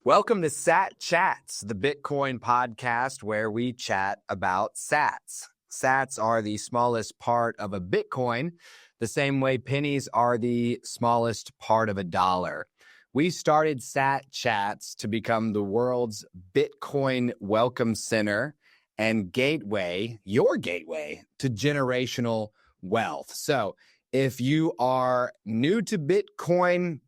Welcome to Sat Chats, the Bitcoin podcast where we chat about sats. Sats are the smallest part of a Bitcoin, the same way pennies are the smallest part of a dollar. We started Sat Chats to become the world's Bitcoin welcome center and gateway, your gateway to generational wealth. So if you are new to Bitcoin,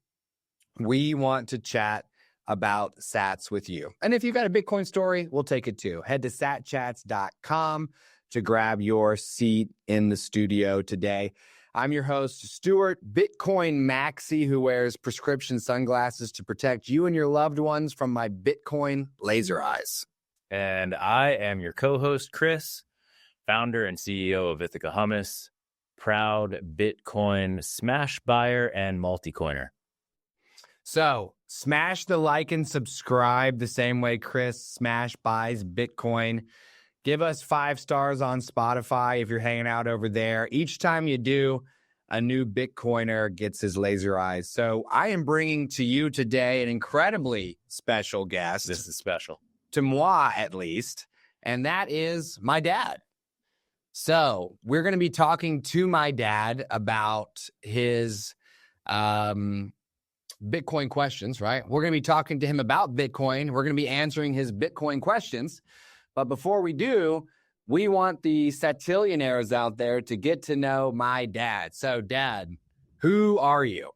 we want to chat about sats with you. And if you've got a Bitcoin story, we'll take it too. Head to satchats.com to grab your seat in the studio today. I'm your host, Stewart, Bitcoin Maxi, who wears prescription sunglasses to protect you and your loved ones from my Bitcoin laser eyes. And I am your co-host, Chris, founder and CEO of Ithaca Hummus, proud Bitcoin smash buyer and multi-coiner. So smash the like and subscribe the same way Chris smash buys Bitcoin. Give us 5 stars on Spotify if you're hanging out over there. Each time you do, a new Bitcoiner gets his laser eyes. So I am bringing to you today an incredibly special guest. This is special. To moi, at least. And that is my dad. So we're going to be talking to my dad about his Bitcoin questions, right? We're going to be talking to him about Bitcoin. We're going to be answering his Bitcoin questions. But before we do, we want the satillionaires out there to get to know my dad. So, Dad, who are you?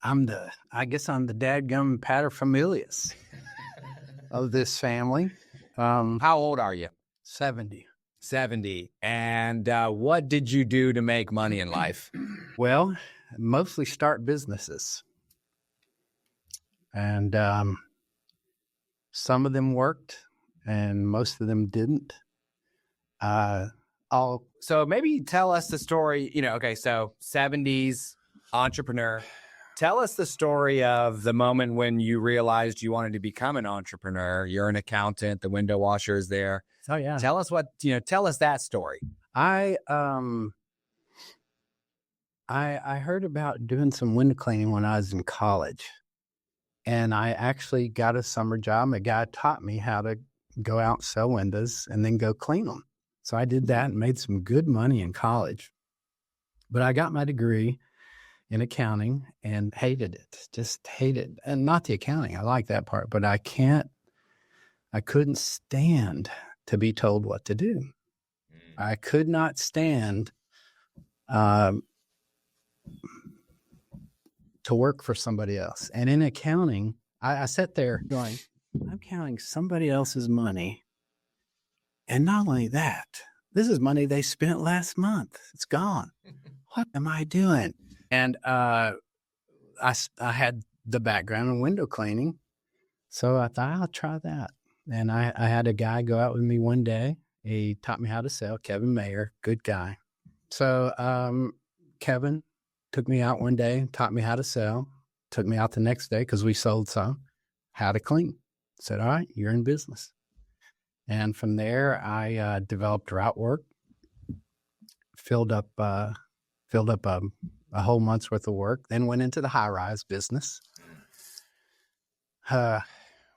I'm the dadgum paterfamilias of this family. How old are you? 70. 70. And what did you do to make money in life? Well, mostly start businesses. And some of them worked and most of them didn't. So maybe tell us the story, so 70s entrepreneur. Tell us the story of the moment when you realized you wanted to become an entrepreneur. You're an accountant, the window washer is there. Oh yeah. Tell us tell us that story. I heard about doing some window cleaning when I was in college. And I actually got a summer job. A guy taught me how to go out and sell windows and then go clean them. So I did that and made some good money in college. But I got my degree in accounting and hated it, just hated it. And not the accounting, I like that part, but I couldn't stand to be told what to do. I could not stand to work for somebody else. And in accounting, I sat there going, I'm counting somebody else's money. And not only that, this is money they spent last month. It's gone. What am I doing? And I had the background in window cleaning. So I thought, I'll try that. And I had a guy go out with me one day. He taught me how to sell, Kevin Mayer, good guy. So Kevin took me out one day, taught me how to sell, took me out the next day because we sold some, how to clean. Said, all right, you're in business. And from there, I developed route work, filled up a whole month's worth of work, then went into the high-rise business.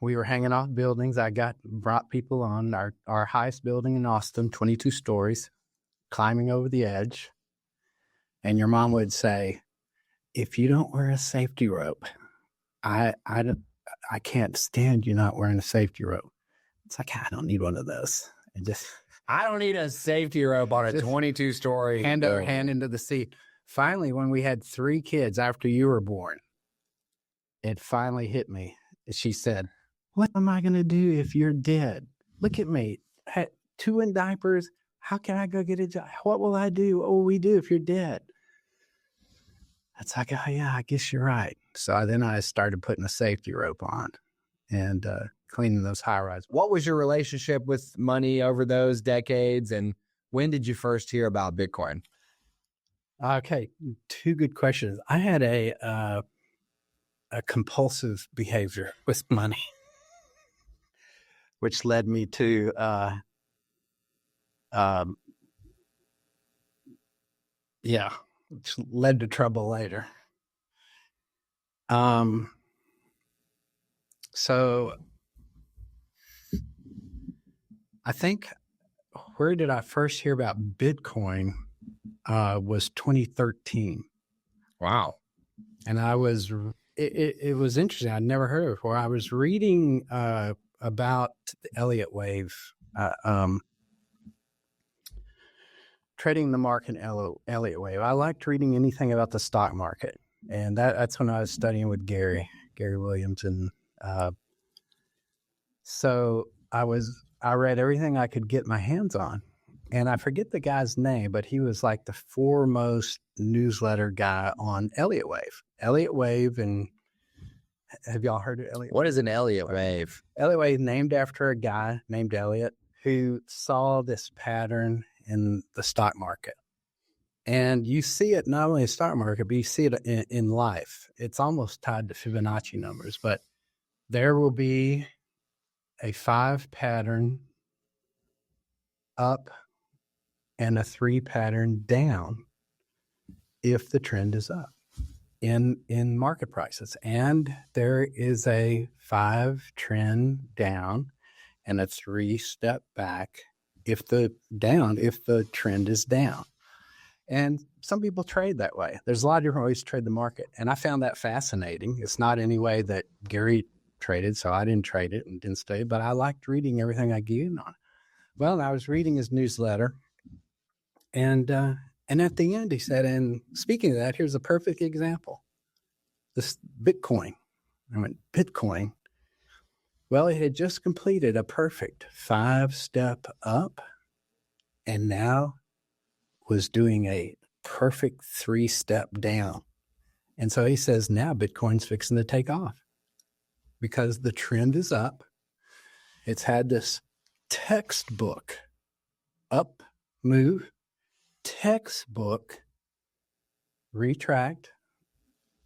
We were hanging off buildings. I brought people on our highest building in Austin, 22 stories, climbing over the edge. And your mom would say, if you don't wear a safety rope, I can't stand you not wearing a safety rope. It's like, I don't need one of those. I don't need a safety rope on a 22-story. Hand into the seat. Finally, when we had 3 kids after you were born, it finally hit me. She said, what am I going to do if you're dead? Look at me. Had 2 in diapers. How can I go get a job? What will I do? What will we do if you're dead? It's like, oh, yeah, I guess you're right. So then I started putting a safety rope on and cleaning those high-rise. What was your relationship with money over those decades? And when did you first hear about Bitcoin? Okay, 2 good questions. I had a compulsive behavior with money, which led me to which led to trouble later. So I think where did I first hear about Bitcoin was 2013. Wow. And it was interesting. I'd never heard of it before. I was reading about the Elliott Wave, trading the market Elliott Wave. I liked reading anything about the stock market. And that's when I was studying with Gary Williams. And so I read everything I could get my hands on. And I forget the guy's name, but he was like the foremost newsletter guy on Elliott Wave. Elliott Wave, and have y'all heard of Elliott? What is an Elliott Wave? Elliott Wave named after a guy named Elliott who saw this pattern in the stock market. And you see it not only in the stock market, but you see it in life. It's almost tied to Fibonacci numbers, but there will be a 5 pattern up and a 3 pattern down if the trend is up in market prices. And there is a 5 trend down and a 3 step back if the trend is down. And some people trade that way. There's a lot of different ways to trade the market. And I found that fascinating. It's not any way that Gary traded, so I didn't trade it and didn't study it, but I liked reading everything I get in on it. Well, I was reading his newsletter, and at the end he said, and speaking of that, here's a perfect example. This Bitcoin. I went, Bitcoin? Well, it had just completed a perfect 5-step up, and now was doing a perfect 3-step down. And so he says, now Bitcoin's fixing to take off because the trend is up. It's had this textbook up move, textbook retract,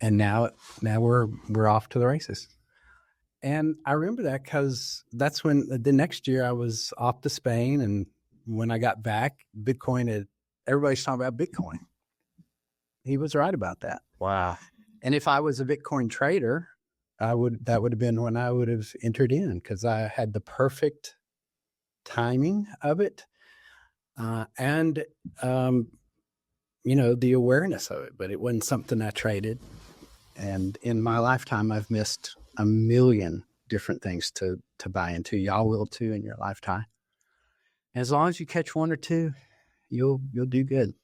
and now we're off to the races. And I remember that because that's when the next year I was off to Spain, and when I got back, everybody's talking about Bitcoin. He was right about that. Wow. And if I was a Bitcoin trader, that would have been when I would have entered in, because I had the perfect timing of it, and the awareness of it. But it wasn't something I traded. And in my lifetime, I've missed a million different things to buy into. Y'all will too in your lifetime. As long as you catch one or two, you'll do good.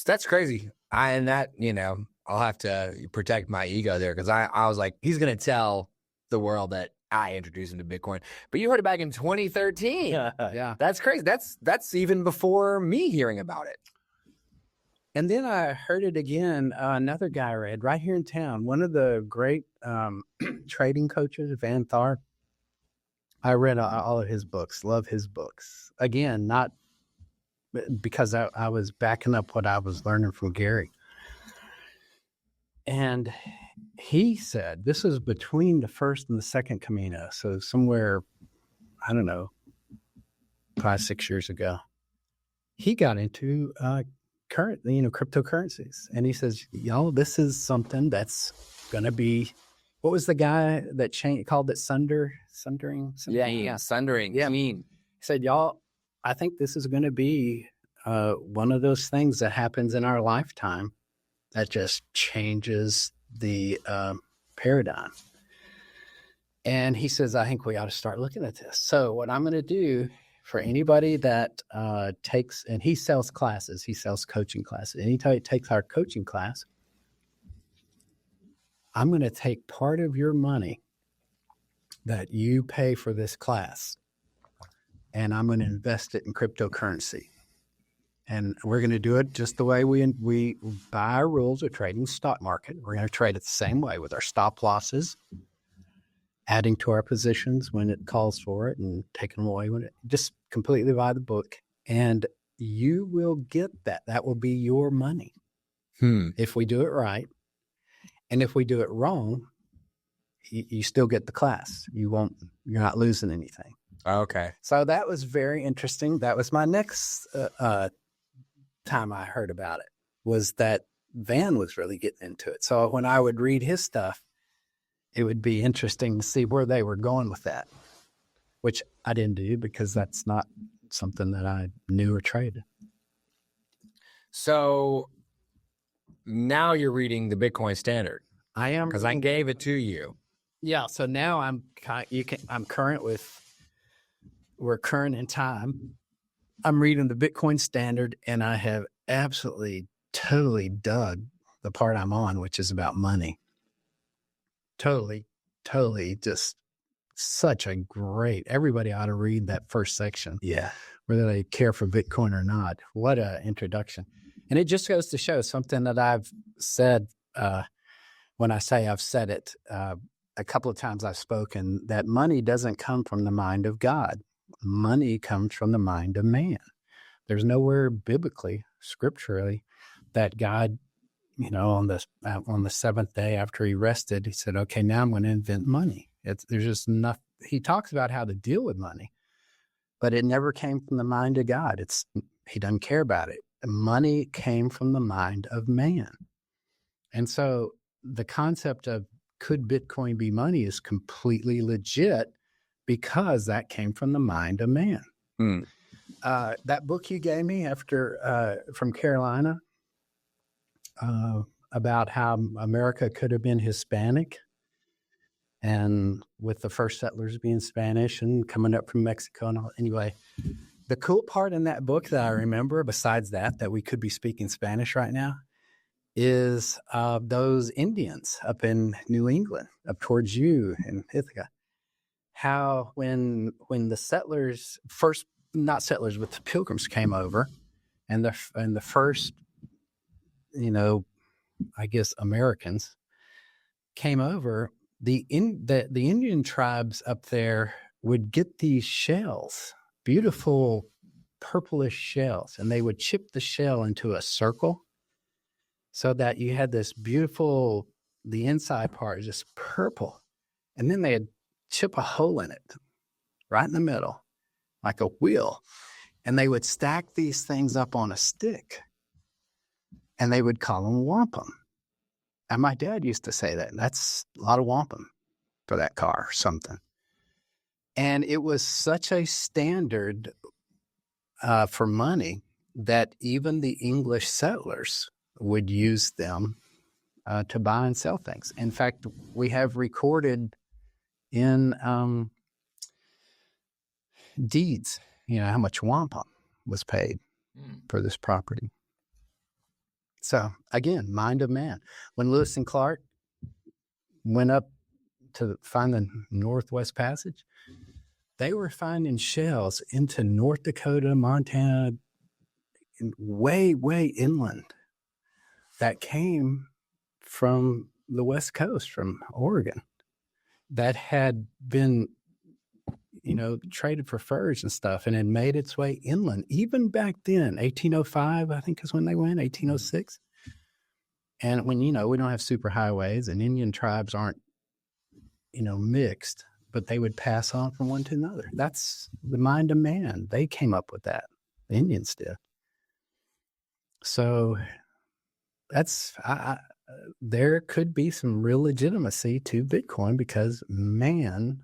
That's crazy. I'll have to protect my ego there, because I was like, he's going to tell the world that I introduced him to Bitcoin. But you heard it back in 2013. Yeah. That's crazy. That's even before me hearing about it. And then I heard it again. Another guy read right here in town, one of the great trading coaches, Van Tharp. I read all of his books, love his books. Again, not because I was backing up what I was learning from Gary. And he said, this is between the first and the second Camino. So somewhere, I don't know, 5-6 years ago, he got into cryptocurrencies. And he says, this is something that's going to be, what was the guy that called it sundering? Yeah, sundering. Yeah. He said, I think this is going to be one of those things that happens in our lifetime that just changes the paradigm. And he says, I think we ought to start looking at this. So what I'm going to do for anybody that takes, and he sells classes, he sells coaching classes. Anytime he takes our coaching class, I'm going to take part of your money that you pay for this class, and I'm going to invest it in cryptocurrency. And we're going to do it just the way we by our rules of trading stock market. We're going to trade it the same way with our stop losses, adding to our positions when it calls for it, and taking them away when it, just completely by the book. And you will get that. That will be your money if we do it right. And if we do it wrong, you still get the class. You're not losing anything. Okay. So that was very interesting. That was my next time I heard about it, was that Van was really getting into it. So when I would read his stuff, it would be interesting to see where they were going with that, which I didn't do because that's not something that I knew or traded. So now you're reading the Bitcoin Standard. I am, because I gave it to you. Yeah. So now we're current in time. I'm reading the Bitcoin Standard, and I have absolutely, totally dug the part I'm on, which is about money. Totally, just such a great, everybody ought to read that first section. Yeah. Whether they care for Bitcoin or not. What a introduction. And it just goes to show something that I've said, when I say I've said it, a couple of times I've spoken, that money doesn't come from the mind of God. Money comes from the mind of man. There's nowhere biblically, scripturally, that God, on the seventh day after he rested, he said, okay, now I'm going to invent money. There's just nothing. He talks about how to deal with money, but it never came from the mind of God. He doesn't care about it. Money came from the mind of man. And so the concept of could Bitcoin be money is completely legit because that came from the mind of man. That book you gave me from Carolina about how America could have been Hispanic, and with the first settlers being Spanish and coming up from Mexico and all. Anyway, the cool part in that book that I remember, besides that we could be speaking Spanish right now, is those Indians up in New England, up towards you in Ithaca. How when the settlers first, not settlers, but the Pilgrims came over, and the first, I guess Americans came over, the Indian tribes up there would get these shells, beautiful purplish shells, and they would chip the shell into a circle so that you had this beautiful, the inside part is just purple. And then they'd chip a hole in it right in the middle, like a wheel. And they would stack these things up on a stick, and they would call them wampum. And my dad used to say that. That's a lot of wampum for that car or something. And it was such a standard for money that even the English settlers would use them to buy and sell things. In fact, we have recorded in deeds, how much wampum was paid for this property. So again, mind of man. When Lewis and Clark went up to find the Northwest Passage, they were finding shells into North Dakota, Montana, way, way inland, that came from the West Coast, from Oregon, that had been, traded for furs and stuff, and had made its way inland. Even back then, 1805, I think is when they went, 1806. And when, we don't have superhighways, and Indian tribes aren't, mixed, but they would pass on from one to another. That's the mind of man. They came up with that. The Indians did. So there could be some real legitimacy to Bitcoin because man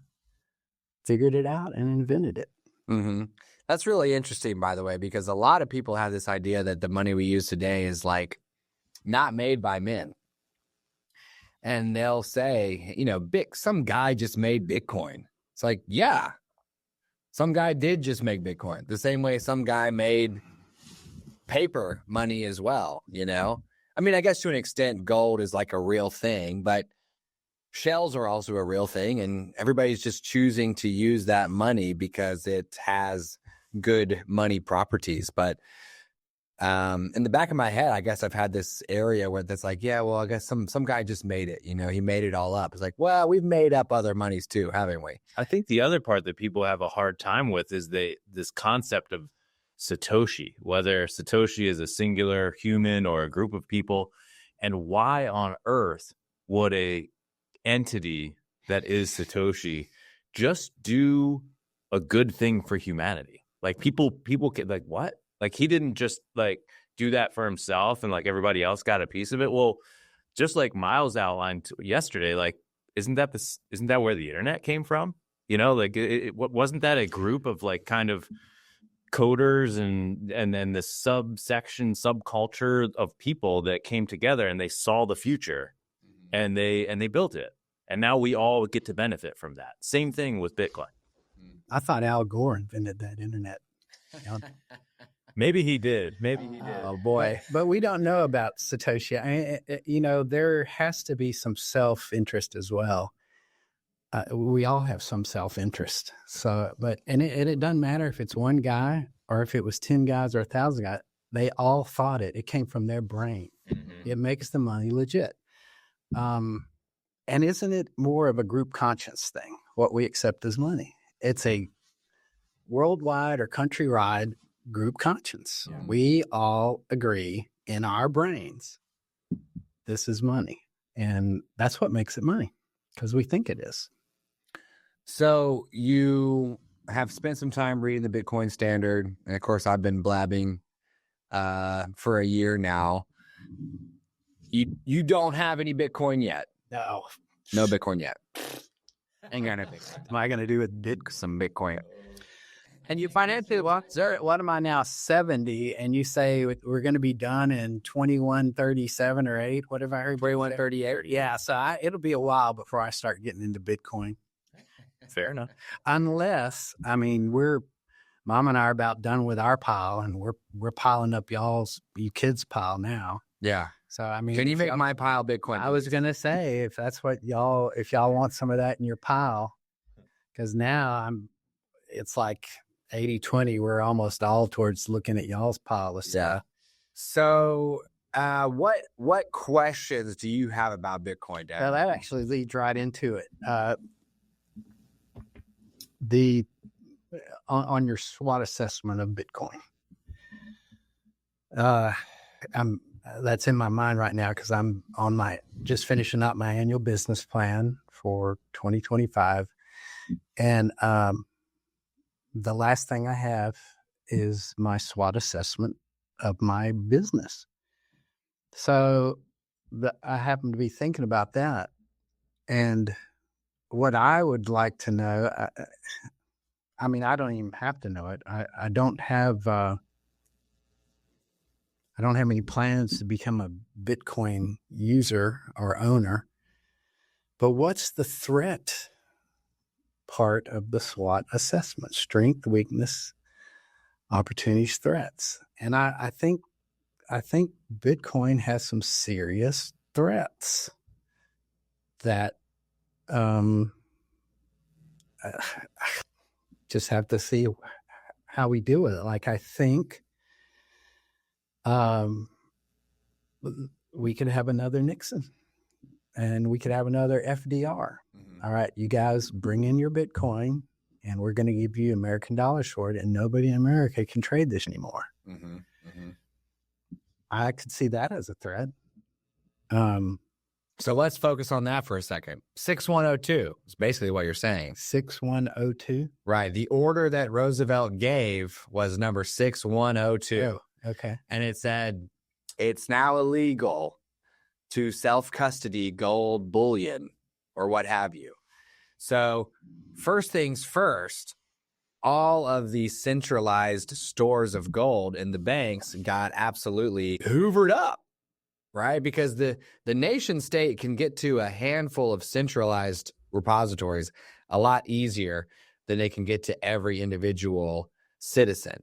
figured it out and invented it. Mm-hmm. That's really interesting, by the way, because a lot of people have this idea that the money we use today is like not made by men. And they'll say, some guy just made Bitcoin. It's like, yeah, some guy did just make Bitcoin. The same way some guy made paper money as well, I mean, I guess to an extent, gold is like a real thing, but shells are also a real thing, and everybody's just choosing to use that money because it has good money properties. But in the back of my head, I guess I've had this area where that's like, yeah, well, I guess some guy just made it, he made it all up. It's like, well, we've made up other monies too, haven't we? I think the other part that people have a hard time with is this concept of Satoshi, whether Satoshi is a singular human or a group of people, and why on earth would a entity that is Satoshi just do a good thing for humanity? Like people get like, what? Like he didn't just like do that for himself and like everybody else got a piece of it. Well, just like Miles outlined yesterday, like isn't that where the internet came from? You know, like wasn't that a group of like kind of coders and then the subculture of people that came together and they saw the future and they built it. And now we all get to benefit from that. Same thing with Bitcoin. I thought Al Gore invented that internet. Maybe he did. Oh boy. But we don't know about Satoshi. There has to be some self-interest as well. We all have some self-interest. So, it doesn't matter if it's one guy or if it was 10 guys or 1,000 guys. They all thought it. It came from their brain. Mm-hmm. It makes the money legit. And isn't it more of a group conscience thing? What we accept as money. It's a worldwide or countrywide group conscience. Yeah. We all agree in our brains, this is money. And that's what makes it money, because we think it is. So you have spent some time reading the Bitcoin Standard. And of course, I've been blabbing for a year now. You don't have any Bitcoin yet. No Bitcoin yet. Ain't got no Bitcoin. What am I going to do with some Bitcoin? And you financially, what am I now, 70? And you say we're going to be done in 2137 or 8, whatever I heard. 2138. Yeah, so it'll be a while before I start getting into Bitcoin. Fair enough. Unless, Mom and I are about done with our pile, and we're piling up you kids' pile now. Yeah. So can you make my pile Bitcoin? I was gonna say, if that's what if y'all want some of that in your pile, because now it's like 80-20. We're almost all towards looking at y'all's pile of stuff. Yeah. So, what questions do you have about Bitcoin, Dad? Well, that actually leads right into it. On your SWOT assessment of Bitcoin. That's in my mind right now because I'm just finishing up my annual business plan for 2025. And the last thing I have is my SWOT assessment of my business. So I happen to be thinking about that. And what I would like to know, I don't even have to know it. I don't have any plans to become a Bitcoin user or owner. But what's the threat part of the SWOT assessment? Strength, weakness, opportunities, threats. And I think Bitcoin has some serious threats that just have to see how we deal with it. Like, I think we could have another Nixon and we could have another FDR. Mm-hmm. All right, you guys bring in your Bitcoin and we're going to give you American dollars for it, and nobody in America can trade this anymore. Mm-hmm. Mm-hmm. I could see that as a threat. So let's focus on that for a second. 6102 is basically what you're saying. 6102? Right. The order that Roosevelt gave was number 6102. Oh, okay. And it said it's now illegal to self-custody gold bullion or what have you. So first things first, all of the centralized stores of gold in the banks got absolutely hoovered up. Right? Because the nation state can get to a handful of centralized repositories a lot easier than they can get to every individual citizen.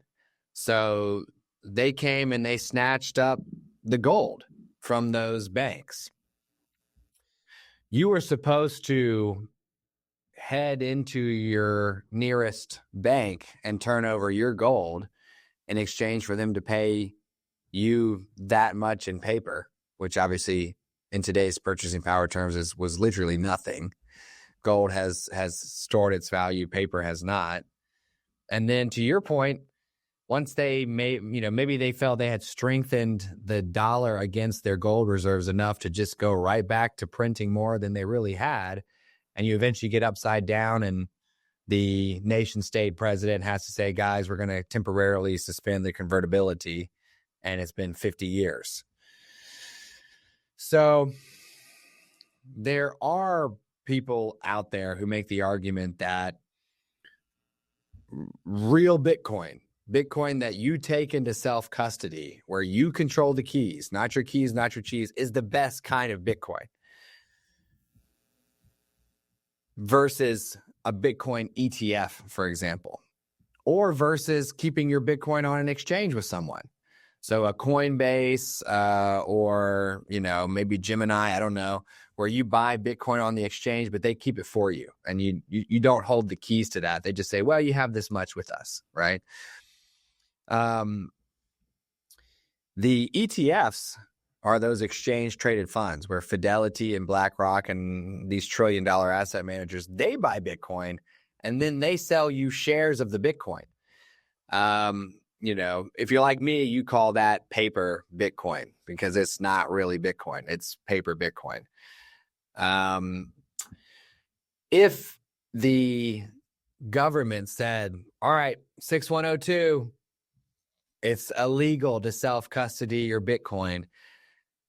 So they came and they snatched up the gold from those banks. You were supposed to head into your nearest bank and turn over your gold in exchange for them to pay you that much in paper, which obviously in today's purchasing power terms was literally nothing. Gold has stored its value, paper has not. And then to your point, once they maybe they felt they had strengthened the dollar against their gold reserves enough to just go right back to printing more than they really had. And you eventually get upside down and the nation state president has to say, guys, we're going to temporarily suspend the convertibility. And it's been 50 years. So there are people out there who make the argument that real Bitcoin that you take into self-custody, where you control the keys, not your cheese, is the best kind of Bitcoin versus a Bitcoin ETF, for example, or versus keeping your Bitcoin on an exchange with someone. So a Coinbase or, maybe Gemini, I don't know, where you buy Bitcoin on the exchange, but they keep it for you. And you don't hold the keys to that. They just say, well, you have this much with us, right? The ETFs are those exchange traded funds where Fidelity and BlackRock and these $1 trillion asset managers, they buy Bitcoin and then they sell you shares of the Bitcoin. If you're like me, you call that paper Bitcoin because it's not really Bitcoin. It's paper Bitcoin. If the government said, all right, 6102, it's illegal to self-custody your Bitcoin,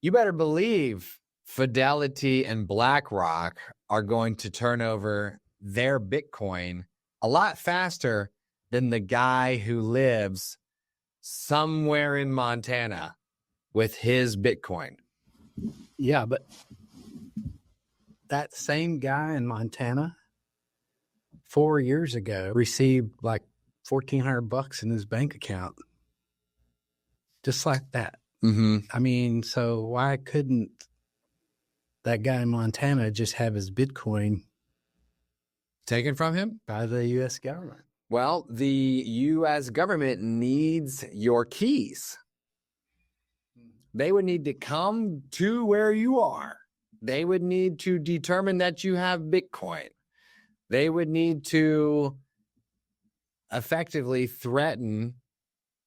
you better believe Fidelity and BlackRock are going to turn over their Bitcoin a lot faster than the guy who lives somewhere in Montana with his Bitcoin. Yeah, but that same guy in Montana 4 years ago received like $1,400 in his bank account. Just like that. Mm-hmm. I mean, so why couldn't that guy in Montana just have his Bitcoin taken from him by the U.S. government? Well, the U.S. government needs your keys. They would need to come to where you are. They would need to determine that you have Bitcoin. They would need to effectively threaten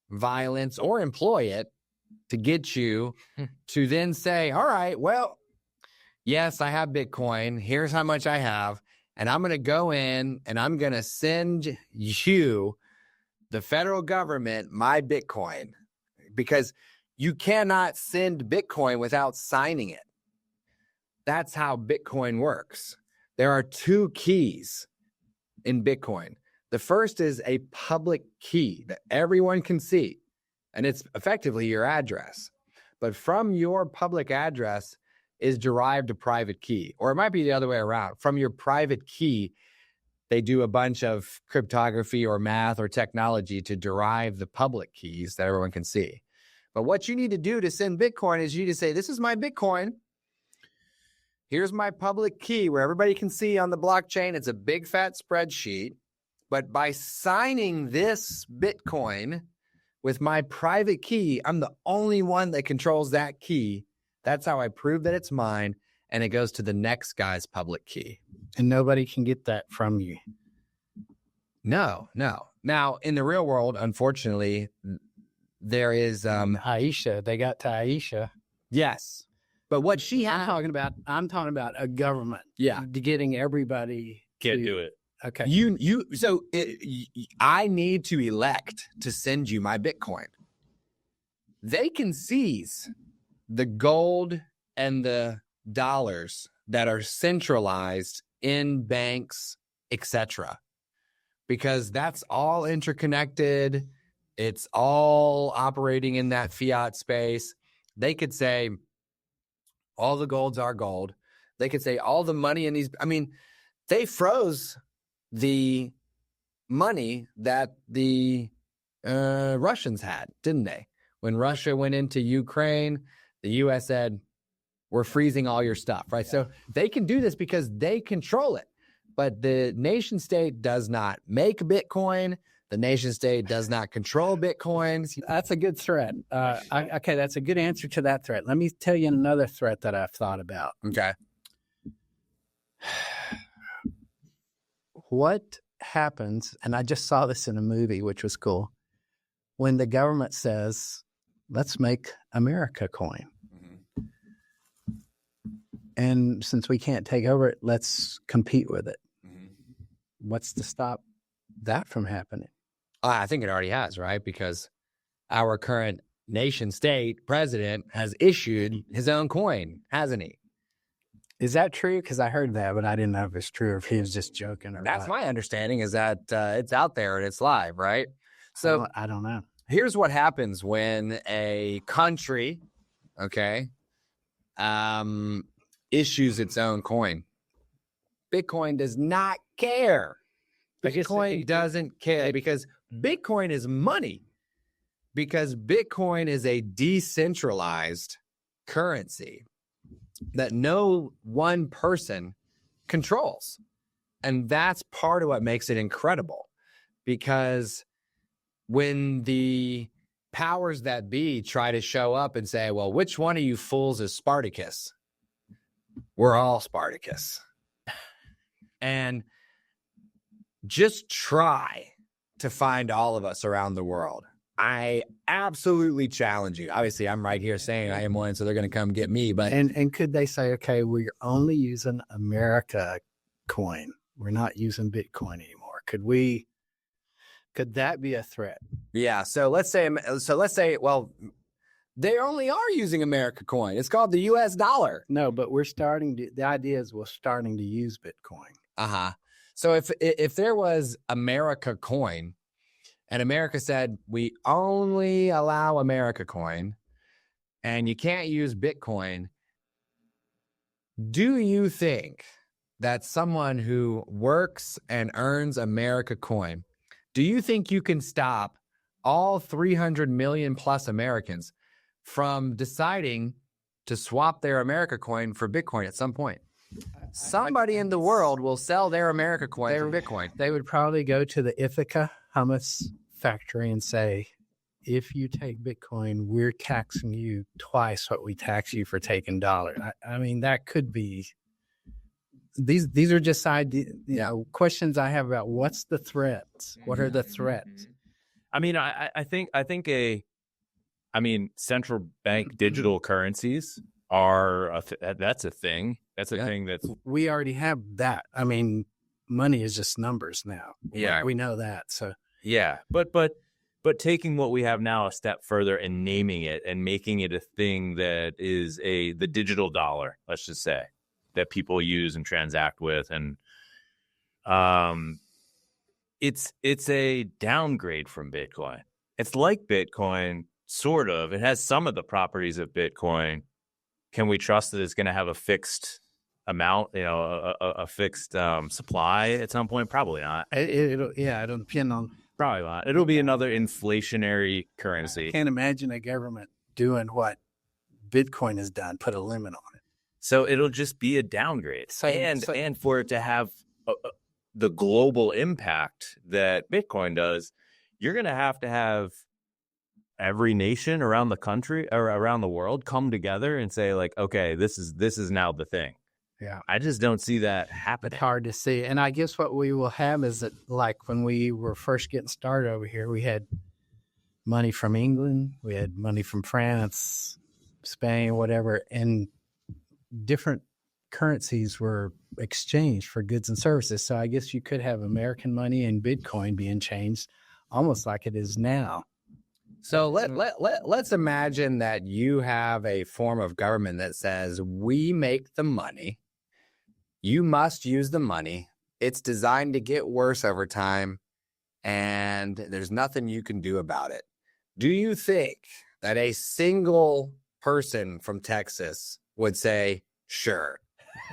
violence or employ it to get you to then say, all right, well, yes, I have Bitcoin. Here's how much I have. And I'm going to go in and I'm going to send you, the federal government, my Bitcoin, because you cannot send Bitcoin without signing it. That's how Bitcoin works. There are two keys in Bitcoin. The first is a public key that everyone can see, and it's effectively your address. But from your public address is derived a private key, or it might be the other way around. From your private key, they do a bunch of cryptography or math or technology to derive the public keys that everyone can see. But what you need to do to send Bitcoin is you need to say, this is my Bitcoin. Here's my public key where everybody can see on the blockchain. It's a big fat spreadsheet. But by signing this Bitcoin with my private key, I'm the only one that controls that key. That's how I prove that it's mine. And it goes to the next guy's public key. And nobody can get that from you. No. Now, in the real world, unfortunately, there is Aisha. They got to Aisha. Yes. But what she I'm had, talking about a government. Yeah. Getting everybody Can't do it. Okay. I need to elect to send you my Bitcoin. They can seize the gold and the dollars that are centralized in banks, etc., because that's all interconnected. It's all operating in that fiat space. They could say all the gold's our gold. They could say all the money in these. I mean, they froze the money that the Russians had, didn't they? When Russia went into Ukraine, the U.S. said, we're freezing all your stuff, right? Yeah. So they can do this because they control it. But the nation state does not make Bitcoin. The nation state does not control Bitcoin. That's a good threat. Okay, that's a good answer to that threat. Let me tell you another threat that I've thought about. Okay. What happens, and I just saw this in a movie, which was cool, when the government says, let's make America coin. Mm-hmm. And since we can't take over it, let's compete with it. Mm-hmm. What's to stop that from happening? I think it already has, right? Because our current nation state president has issued his own coin, hasn't he? Is that true? Because I heard that, but I didn't know if it's true or if he was just joking or That's what. my understanding, is that it's out there and it's live, right? So I don't know. here's what happens when a country, okay, issues its own coin. Bitcoin does not care. Bitcoin doesn't care because Bitcoin is money. Because Bitcoin is a decentralized currency that no one person controls. And that's part of what makes it incredible. Because when the powers that be try to show up and say, well, which one of you fools is Spartacus? We're all Spartacus. And just try to find all of us around the world. I absolutely challenge you. Obviously, I'm right here saying I am one, so they're going to come get me. But And could they say, okay, we're only using America coin. We're not using Bitcoin anymore. Could that be a threat? yeah, so let's say, well, they only are using America coin. It's called the US dollar. No, but the idea is we're starting to use Bitcoin. Uh-huh. So if there was America coin and America said, we only allow America coin and you can't use Bitcoin, do you think that someone who works and earns America coin, do you think you can stop all 300 million plus Americans from deciding to swap their America coin for Bitcoin at some point? Somebody in the world will sell their America coin for Bitcoin. They would probably go to the Ithaca hummus factory and say, if you take Bitcoin, we're taxing you twice what we tax you for taking dollars. I mean, that could be. These are just questions I have about what's the threats. What are the threats? I mean, I think central bank digital currencies are that's a thing. That's a thing that's we already have that. I mean, money is just numbers now. Yeah, we know that. So yeah, but taking what we have now a step further and naming it and making it a thing that is the digital dollar, let's just say, that people use and transact with, and it's a downgrade from Bitcoin. It's like Bitcoin, sort of. It has some of the properties of Bitcoin. Can we trust that it's going to have a fixed amount, a fixed supply at some point? Probably not. It'll depend on. Probably not. It'll be another inflationary currency. I can't imagine a government doing what Bitcoin has done, put a limit on it. So it'll just be a downgrade. And for it to have the global impact that Bitcoin does, you're going to have every nation around the country or around the world come together and say, like, okay, this is now the thing. Yeah. I just don't see that happening. It's hard to see. And I guess what we will have is that, like, when we were first getting started over here, we had money from England, we had money from France, Spain, whatever, and different currencies were exchanged for goods and services. So I guess you could have American money and Bitcoin being changed almost like it is now. So let's imagine that you have a form of government that says, we make the money. You must use the money. It's designed to get worse over time, and there's nothing you can do about it. Do you think that a single person from Texas would say, sure,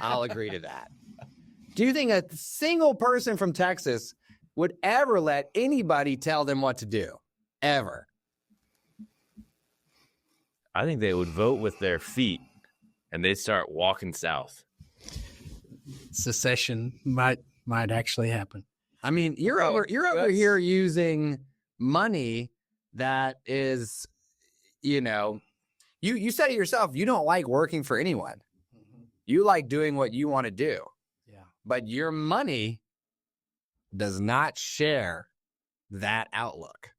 I'll agree to that? Do you think a single person from Texas would ever let anybody tell them what to do? Ever? I think they would vote with their feet and they start walking south. Secession might actually happen. I mean, you're over here using money that is, you said it yourself, you don't like working for anyone. Mm-hmm. You like doing what you want to do. Yeah. But your money does not share that outlook.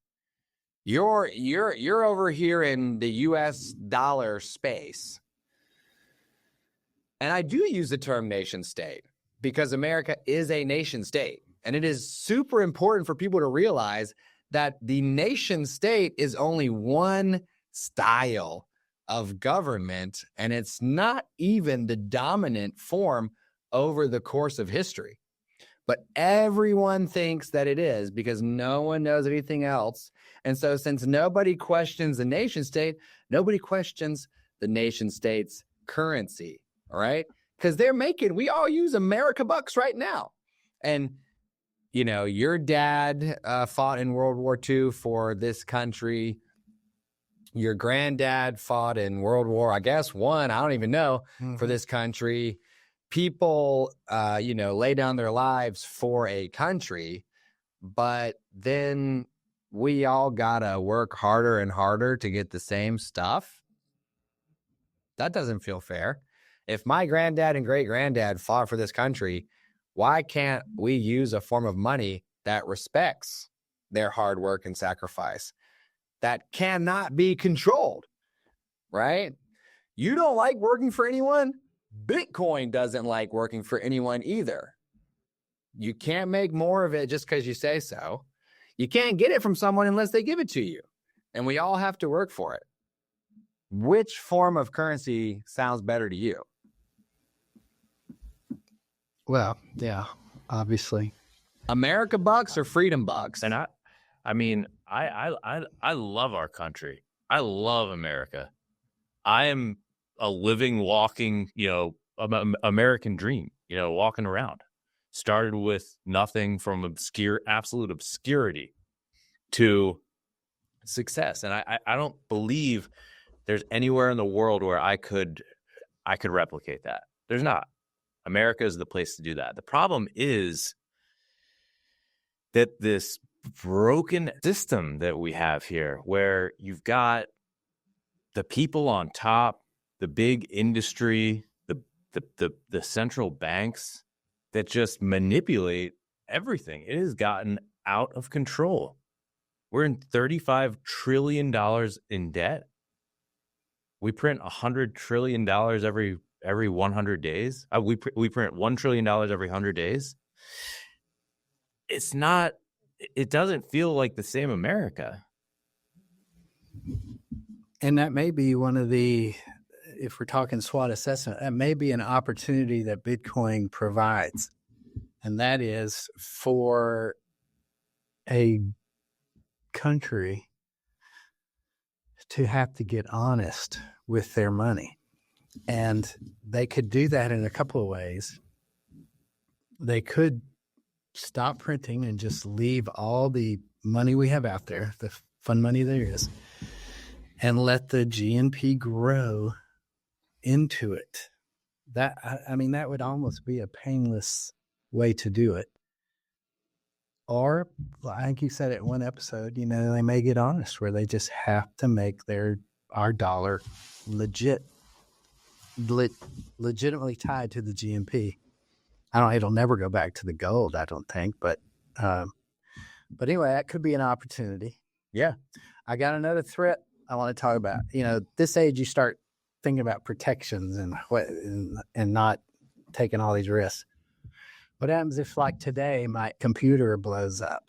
You're over here in the US dollar space. And I do use the term nation state because America is a nation state. And it is super important for people to realize that the nation state is only one style of government, and it's not even the dominant form over the course of history. But everyone thinks that it is because no one knows anything else. And so since nobody questions the nation state, nobody questions the nation state's currency, all right? Because we all use America bucks right now. And, you know, your dad fought in World War II for this country. Your granddad fought in World War, I guess, I don't even know, for this country. People, lay down their lives for a country, but then we all gotta work harder and harder to get the same stuff. That doesn't feel fair. If my granddad and great granddad fought for this country, why can't we use a form of money that respects their hard work and sacrifice, that cannot be controlled, right? You don't like working for anyone? Bitcoin doesn't like working for anyone either. You can't make more of it just because you say so. You can't get it from someone unless they give it to you. And we all have to work for it. Which form of currency sounds better to you? Well, yeah, obviously. America bucks or freedom bucks? And I love our country. I love America. I am a living, walking, American dream, walking around. Started with nothing from absolute obscurity to success. And I don't believe there's anywhere in the world where I could replicate that. There's not. America is the place to do that. The problem is that this broken system that we have here, where you've got the people on top, the big industry, the central banks that just manipulate everything. It has gotten out of control. We're in $35 trillion in debt. We print $100 trillion every 100 days. We print $1 trillion every 100 days. It doesn't feel like the same America. And that may be one of if we're talking SWOT assessment, that may be an opportunity that Bitcoin provides. And that is for a country to have to get honest with their money. And they could do that in a couple of ways. They could stop printing and just leave all the money we have out there, the fun money there is, and let the GNP grow into it. That would almost be a painless way to do it. Or, I think you said it in one episode, they may get honest where they just have to make our dollar legitimately tied to the GNP. It'll never go back to the gold, I don't think, but anyway, that could be an opportunity. Yeah. I got another threat I want to talk about. This age you start thinking about protections and not taking all these risks. What happens if, like today, my computer blows up?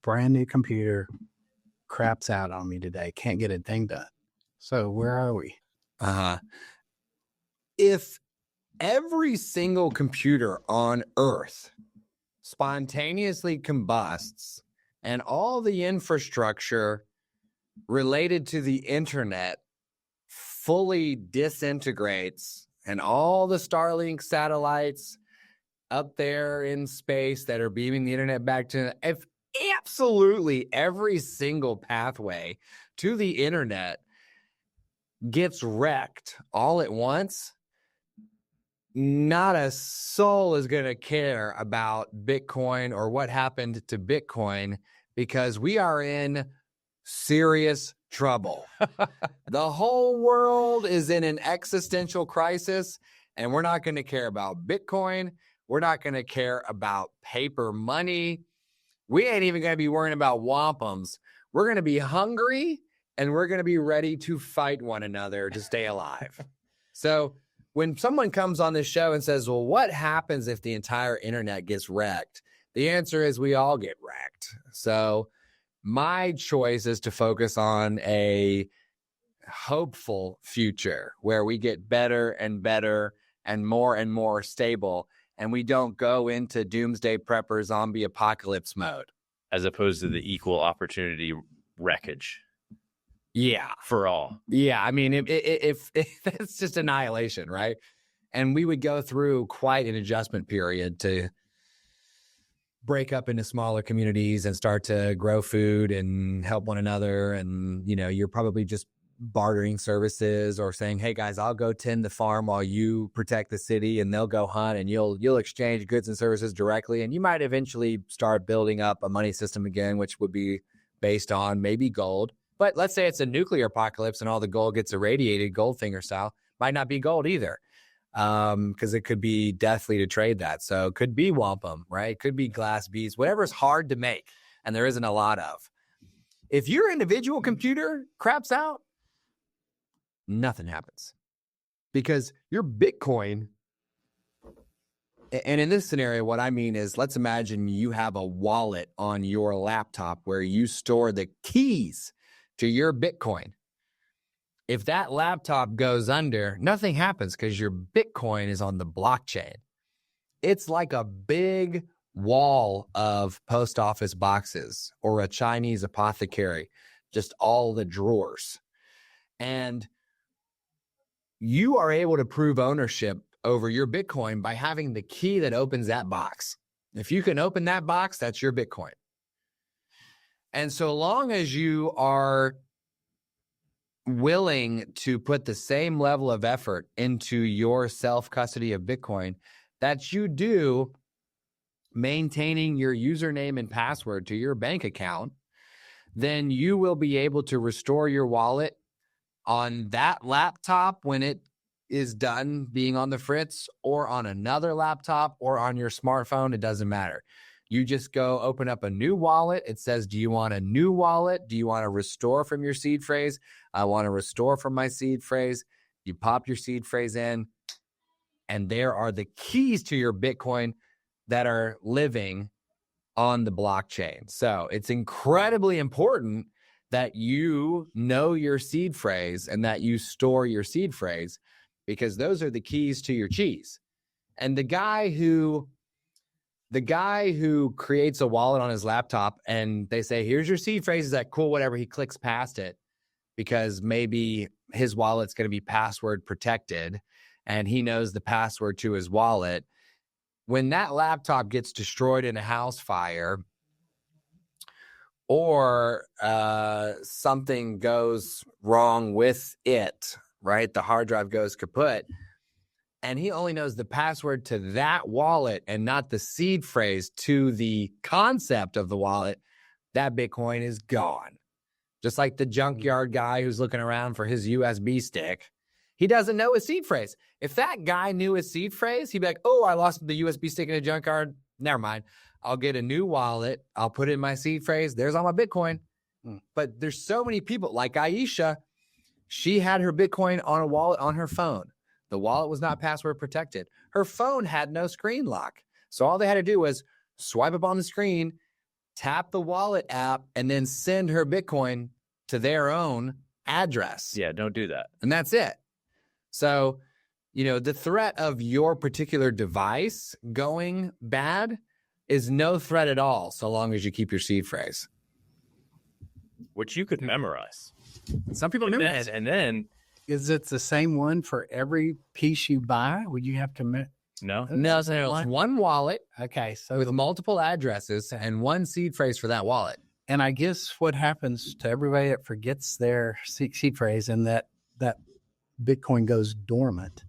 Brand new computer craps out on me today. Can't get a thing done. So where are we? If every single computer on Earth spontaneously combusts and all the infrastructure related to the internet fully disintegrates and all the Starlink satellites up there in space that are beaming the internet back to, if absolutely every single pathway to the internet gets wrecked all at once, not a soul is going to care about Bitcoin or what happened to Bitcoin, because we are in serious trouble. The whole world is in an existential crisis, and we're not going to care about Bitcoin. We're not going to care about paper money. We ain't even going to be worrying about wampums. We're going to be hungry, and we're going to be ready to fight one another to stay alive. So when someone comes on this show and says, well, what happens if the entire internet gets wrecked? The answer is we all get wrecked. So my choice is to focus on a hopeful future where we get better and better and more stable, and we don't go into doomsday prepper zombie apocalypse mode. As opposed to the equal opportunity wreckage. Yeah. For all. Yeah. I mean, if that's just annihilation, right? And we would go through quite an adjustment period to break up into smaller communities and start to grow food and help one another. And, you know, you're probably just bartering services or saying, hey guys, I'll go tend the farm while you protect the city, and they'll go hunt, and you'll exchange goods and services directly. And you might eventually start building up a money system again, which would be based on maybe gold. But let's say it's a nuclear apocalypse and all the gold gets irradiated, Goldfinger style. Might not be gold either, because it could be deathly to trade that. So it could be wampum, right? It could be glass beads, whatever's hard to make and there isn't a lot of. If your individual computer craps out, nothing happens, because your Bitcoin, and in this scenario, what I mean is, let's imagine you have a wallet on your laptop where you store the keys to your Bitcoin. If that laptop goes under, nothing happens because your Bitcoin is on the blockchain. It's like a big wall of post office boxes or a Chinese apothecary, just all the drawers. And you are able to prove ownership over your Bitcoin by having the key that opens that box. If you can open that box, that's your Bitcoin. And so long as you are willing to put the same level of effort into your self-custody of Bitcoin that you do maintaining your username and password to your bank account, then you will be able to restore your wallet on that laptop when it is done being on the fritz, or on another laptop, or on your smartphone. It doesn't matter. You just go open up a new wallet. It says, do you want a new wallet? Do you want to restore from your seed phrase? I want to restore from my seed phrase. You pop your seed phrase in, and there are the keys to your Bitcoin that are living on the blockchain. So it's incredibly important that you know your seed phrase and that you store your seed phrase, because those are the keys to your cheese. And the guy who creates a wallet on his laptop and they say, here's your seed phrase, is that cool? Whatever. He clicks past it because maybe his wallet's going to be password protected and he knows the password to his wallet. When that laptop gets destroyed in a house fire, or something goes wrong with it, right? The hard drive goes kaput, and he only knows the password to that wallet and not the seed phrase to the concept of the wallet, that Bitcoin is gone. Just like the junkyard guy who's looking around for his USB stick. He doesn't know his seed phrase. If that guy knew his seed phrase, he'd be like, oh, I lost the USB stick in a junkyard. Never mind. I'll get a new wallet. I'll put in my seed phrase. There's all my Bitcoin. But there's so many people like Aisha. She had her Bitcoin on a wallet on her phone. The wallet was not password protected. Her phone had no screen lock. So all they had to do was swipe up on the screen, tap the wallet app, and then send her Bitcoin to their own address. Yeah, don't do that. And that's it. So, you know, the threat of your particular device going bad is no threat at all, so long as you keep your seed phrase. Which you could memorize. Some people memorize. And then... Is it the same one for every piece you buy? Would you have to... No. No, so it's one wallet. Okay, so with multiple addresses and one seed phrase for that wallet. And I guess what happens to everybody that forgets their seed phrase and that Bitcoin goes dormant,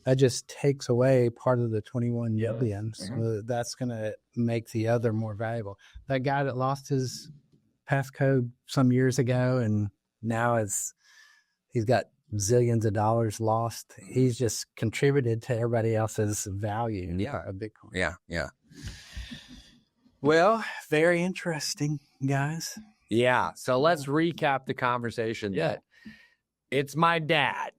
that just takes away part of the 21 billion. So that's going to make the other more valuable. That guy that lost his passcode some years ago and now he's got zillions of dollars lost. He's just contributed to everybody else's value of Bitcoin. Yeah. Well, very interesting, guys. Yeah. So let's recap the conversation. That it's my dad.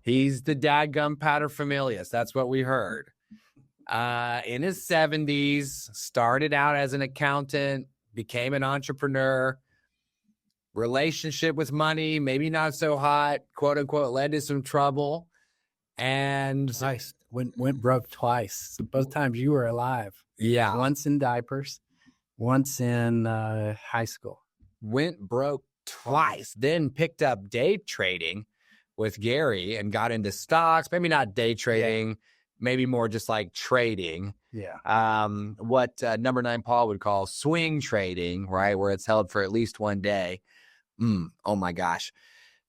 He's the dadgum paterfamilias. That's what we heard. In his 70s, started out as an accountant, became an entrepreneur, relationship with money, maybe not so hot, quote unquote, led to some trouble. And Twice. Went broke twice. Both times you were alive. yeah, Once in diapers, once in high school. went broke twice, then picked up day trading with Gary and got into stocks, maybe not day trading, maybe more just like trading. Yeah. What number 9 Paul would call swing trading, right? Where it's held for at least one day. Oh my gosh.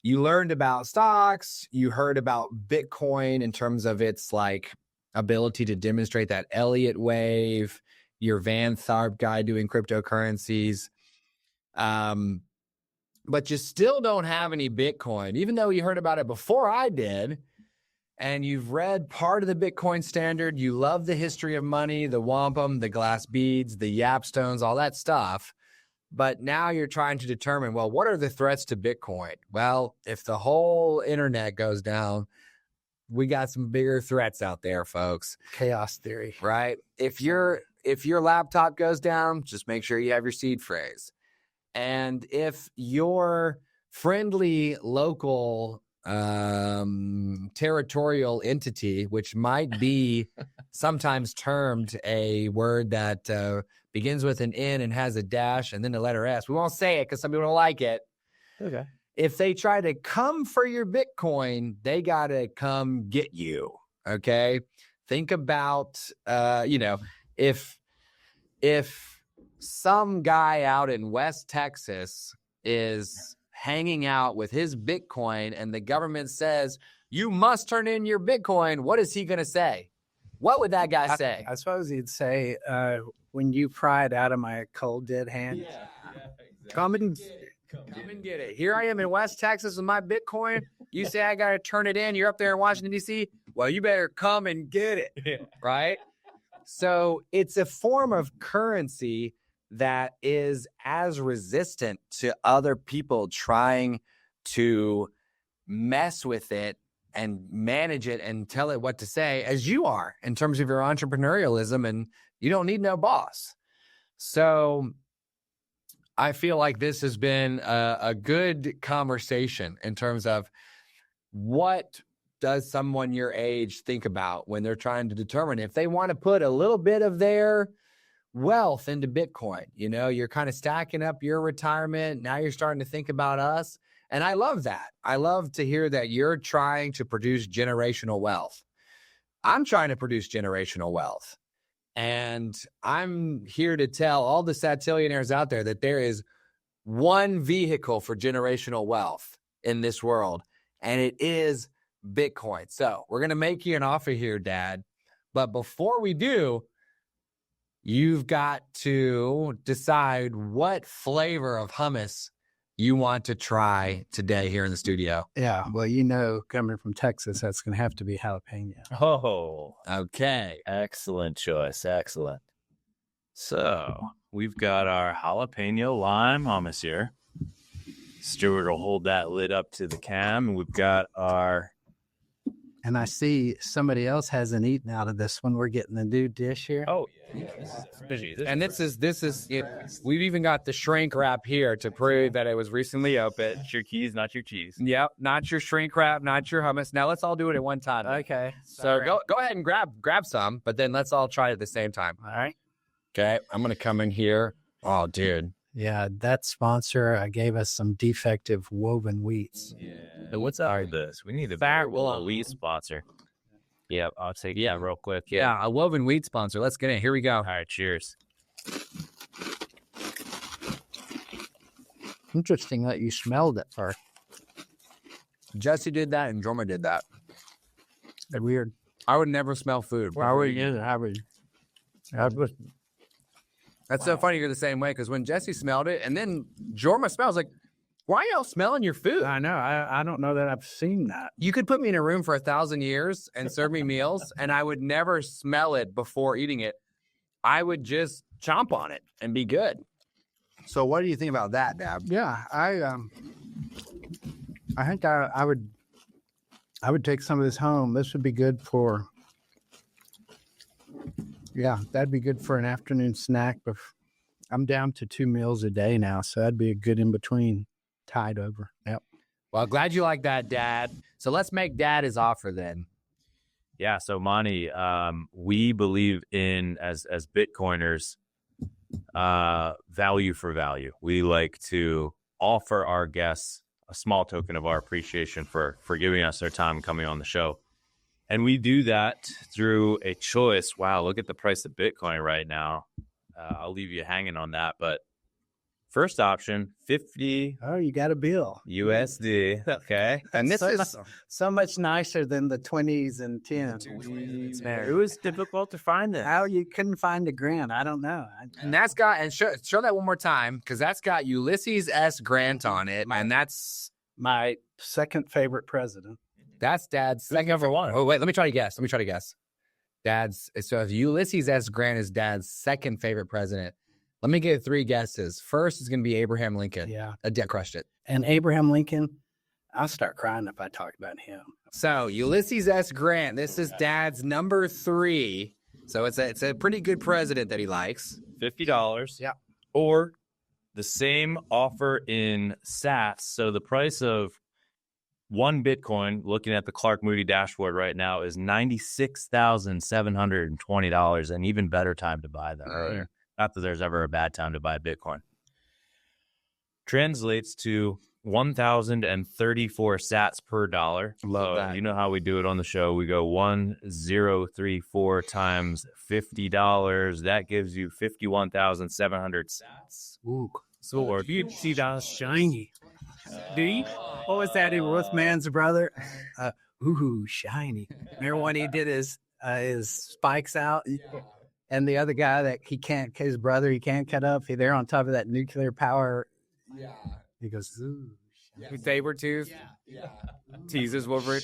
You learned about stocks. You heard about Bitcoin in terms of its like ability to demonstrate that Elliott Wave, your Van Tharp guy doing cryptocurrencies. But you still don't have any Bitcoin, even though you heard about it before I did. And you've read part of the Bitcoin standard. You love the history of money, the wampum, the glass beads, the yapstones, all that stuff. But now you're trying to determine, well, what are the threats to Bitcoin? Well, if the whole internet goes down, we got some bigger threats out there, folks. Chaos theory. Right? If your laptop goes down, just make sure you have your seed phrase. And if your friendly local territorial entity, which might be sometimes termed a word that begins with an N and has a dash and then the letter S. We won't say it because some people don't like it. Okay. If they try to come for your Bitcoin, they got to come get you. Okay. Think about, if some guy out in West Texas is hanging out with his Bitcoin and the government says, you must turn in your Bitcoin, what is he going to say? What would that guy say? I suppose he'd say, when you pry it out of my cold, dead hand. Yeah, exactly. Come and get it. Here I am in West Texas with my Bitcoin. You say I got to turn it in. You're up there in Washington, D.C. Well, you better come and get it. Yeah. Right? So it's a form of currency that is as resistant to other people trying to mess with it and manage it and tell it what to say as you are in terms of your entrepreneurialism, and you don't need no boss. So I feel like this has been a good conversation in terms of what does someone your age think about when they're trying to determine if they want to put a little bit of their wealth into Bitcoin. You know, you're kind of stacking up your retirement. Now you're starting to think about us. And I love that. I love to hear that you're trying to produce generational wealth. I'm trying to produce generational wealth. And I'm here to tell all the satillionaires out there that there is one vehicle for generational wealth in this world, and it is Bitcoin. So we're going to make you an offer here, Dad. But before we do, you've got to decide what flavor of hummus you want to try today here in the studio. Yeah. Well, coming from Texas, that's going to have to be jalapeno. Oh, Okay. excellent choice. Excellent. So we've got our jalapeno lime hummus here. Stewart will hold that lid up to the cam, and we've got our. And I see somebody else hasn't eaten out of this one. We're getting the new dish here. Oh, yeah. This is We've even got the shrink wrap here to prove that it was recently opened. It's your keys, not your cheese. Yep, not your shrink wrap, not your hummus. Now let's all do it at one time. Okay. So go ahead and grab some, but then let's all try it at the same time. All right. Okay, I'm gonna come in here. Oh, dude. Yeah, that sponsor gave us some defective woven wheats. Yeah. What's our this? We need a wheat sponsor. Yeah, I'll take real quick. Yeah, a woven wheat sponsor. Let's get in. Here we go. All right, cheers. Interesting that you smelled it first. Jesse did that and Jorma did that. They're weird. I would never smell food. I would. That's so funny. You're the same way because when Jesse smelled it and then Jorma smells like, why are y'all smelling your food? I know. I don't know that I've seen that. You could put me in a room for 1,000 years and serve me meals, and I would never smell it before eating it. I would just chomp on it and be good. So, what do you think about that, Dad? Yeah, I think I would take some of this home. This would be good for. Yeah, that'd be good for an afternoon snack. I'm down to 2 meals a day now, so that'd be a good in between. tide over. Yep. Well, glad you like that, Dad. So let's make Dad his offer then. Yeah. So Monty, we believe in as Bitcoiners, value for value. We like to offer our guests a small token of our appreciation for giving us their time coming on the show. And we do that through a choice. Wow, look at the price of Bitcoin right now. I'll leave you hanging on that. But first option, 50 Oh, you got a bill. USD. Okay. And this is So much nicer than the 20s and 10s. It was difficult to find this. How you couldn't find a Grant? I don't know. and that's got and show that one more time because that's got Ulysses S. Grant on it, and that's My second favorite president. Dad's second. Number one. Oh wait, let me try to guess. Dad's so if Ulysses S. Grant is Dad's second favorite president, let me give 3 guesses. First is going to be Abraham Lincoln. Yeah. Dad crushed it. And Abraham Lincoln, I'll start crying if I talk about him. So Ulysses S. Grant, this is Dad's number 3. So it's a pretty good president that he likes. $50. Yeah. Or the same offer in sats. So the price of one Bitcoin, looking at the Clark Moody dashboard right now, is $96,720. An even better time to buy than earlier. Not that there's ever a bad time to buy Bitcoin. Translates to 1,034 sats per dollar. Love that. You know how we do it on the show. We go 1,034 times $50. That gives you 51,700 sats. Ooh. So or $50 shiny. Do you? What was that in Wolfman's brother? Ooh, shiny. Remember when he did his spikes out? And the other guy that his brother, he can't cut up. They're on top of that nuclear power. Yeah. He goes, ooh. Sabretooth. Yeah. Teases Wolverine.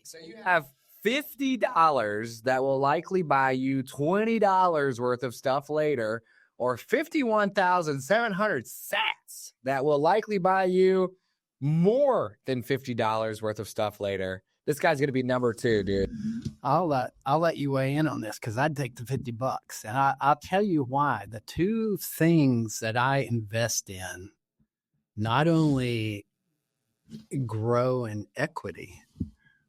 So you have $50 that will likely buy you $20 worth of stuff later, or 51,700 sats that will likely buy you more than $50 worth of stuff later. This guy's going to be number 2, dude. I'll let you weigh in on this because I'd take the $50. And I'll tell you why. The 2 things that I invest in not only grow in equity,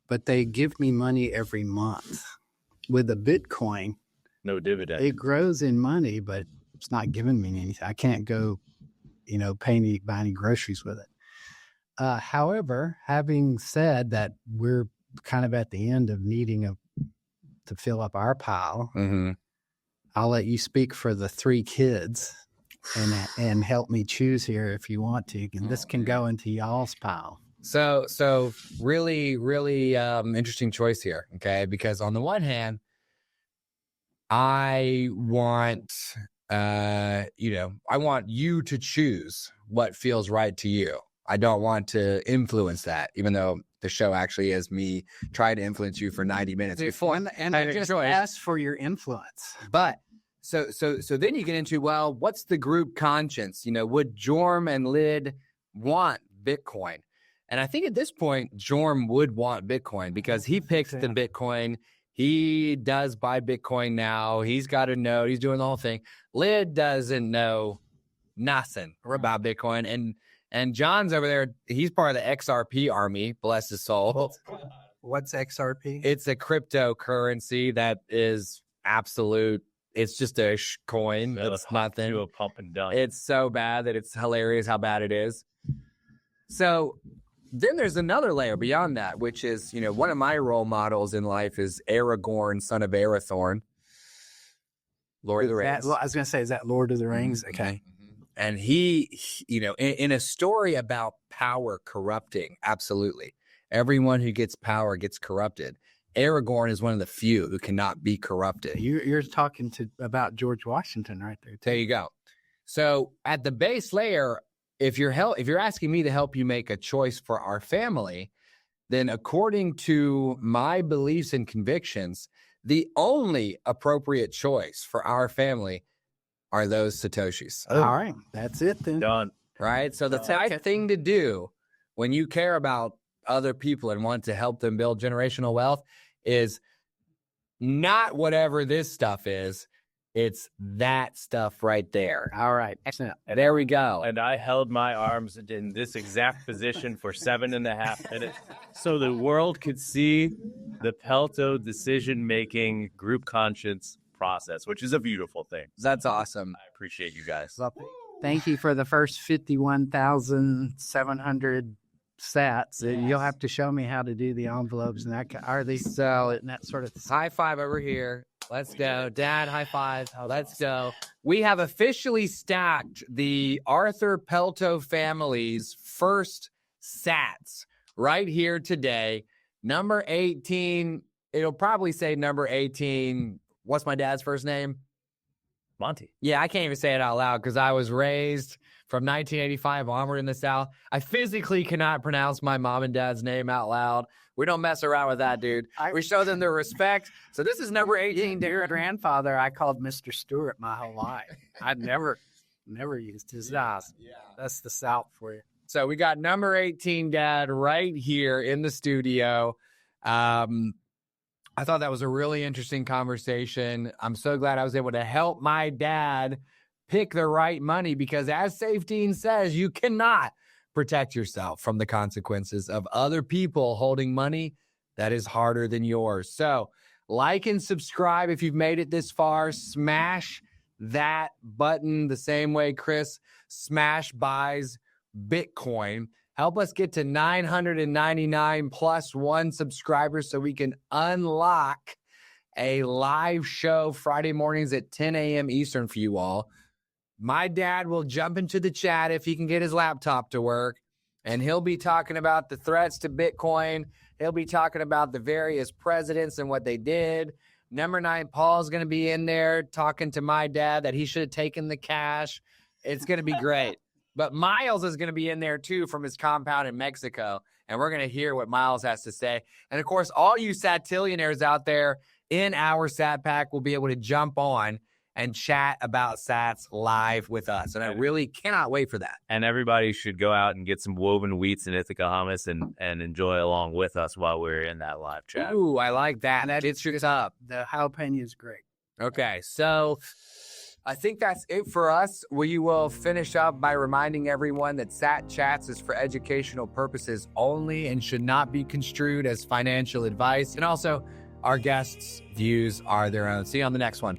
but they give me money every month. With a Bitcoin, no dividend. it grows in money, but it's not giving me anything. I can't go, buy any groceries with it. However, having said that, we're kind of at the end of needing to fill up our pile. Mm-hmm. I'll let you speak for the 3 kids and help me choose here if you want to. And this can go into y'all's pile. So really, really interesting choice here, okay? Because on the one hand, I want you to choose what feels right to you. I don't want to influence that, even though the show actually is me trying to influence you for 90 minutes before. And I just asked for your influence. But so then you get into, well, what's the group conscience? Would Jorm and Lyd want Bitcoin? And I think at this point, Jorm would want Bitcoin because he picked the Bitcoin. He does buy Bitcoin now. He's got a note. He's doing the whole thing. Lyd doesn't know nothing about Bitcoin. And John's over there. He's part of the XRP army, bless his soul. What's XRP? It's a cryptocurrency that is absolute. It's just a coin. It's nothing. Do a pump and dump. It's so bad that it's hilarious how bad it is. So then there's another layer beyond that, which is, one of my role models in life is Aragorn, son of Arathorn. Lord of the Rings. I was going to say, is that Lord of the Rings? Mm-hmm. Okay. And he, in a story about power corrupting, absolutely. Everyone who gets power gets corrupted. Aragorn is one of the few who cannot be corrupted. You're talking about George Washington right there. There you go. So at the base layer, if you're asking me to help you make a choice for our family, then according to my beliefs and convictions, the only appropriate choice for our family are those Satoshis. Oh. All right. That's it then. Done. Right? So the right thing to do when you care about other people and want to help them build generational wealth is not whatever this stuff is. It's that stuff right there. All right. Excellent. There we go. And I held my arms in this exact position for 7.5 minutes so the world could see the Pelto decision-making group conscience process, which is a beautiful thing. That's awesome. I appreciate you guys. Thank you for the first 51,700 sats. You'll have to show me how to do the envelopes and that. Are these so and that sort of thing. High five over here. Let's go. Dad, high five. Let's go. We have officially stacked the Arthur Pelto family's first sats right here today. Number 18. It'll probably say number 18. What's my dad's first name? Monty. Yeah, I can't even say it out loud because I was raised from 1985 onward in the South. I physically cannot pronounce my mom and dad's name out loud. We don't mess around with that, dude. We show them the respect. So this is number 18. Your grandfather, I called Mr. Stewart my whole life. I'd never used his last. Yeah. That's the South for you. So we got number 18, Dad, right here in the studio. I thought that was a really interesting conversation. I'm so glad I was able to help my dad pick the right money because as Safety says, you cannot protect yourself from the consequences of other people holding money that is harder than yours. So like and subscribe if you've made it this far. Smash that button the same way Chris smash buys Bitcoin. Help us get to 999 plus one subscribers so we can unlock a live show Friday mornings at 10 a.m. Eastern for you all. My dad will jump into the chat if he can get his laptop to work, and he'll be talking about the threats to Bitcoin. He'll be talking about the various presidents and what they did. Number 9, Paul's going to be in there talking to my dad that he should have taken the cash. It's going to be great. But Miles is going to be in there, too, from his compound in Mexico, and we're going to hear what Miles has to say. And, of course, all you Satillionaires out there in our Sat Pack will be able to jump on and chat about Sats live with us. And I really cannot wait for that. And everybody should go out and get some woven wheats and Ithaca hummus and enjoy along with us while we're in that live chat. Ooh, I like that. It's just up. The jalapeno is great. Okay, so I think that's it for us. We will finish up by reminding everyone that Sat Chats is for educational purposes only and should not be construed as financial advice. And also, our guests' views are their own. See you on the next one.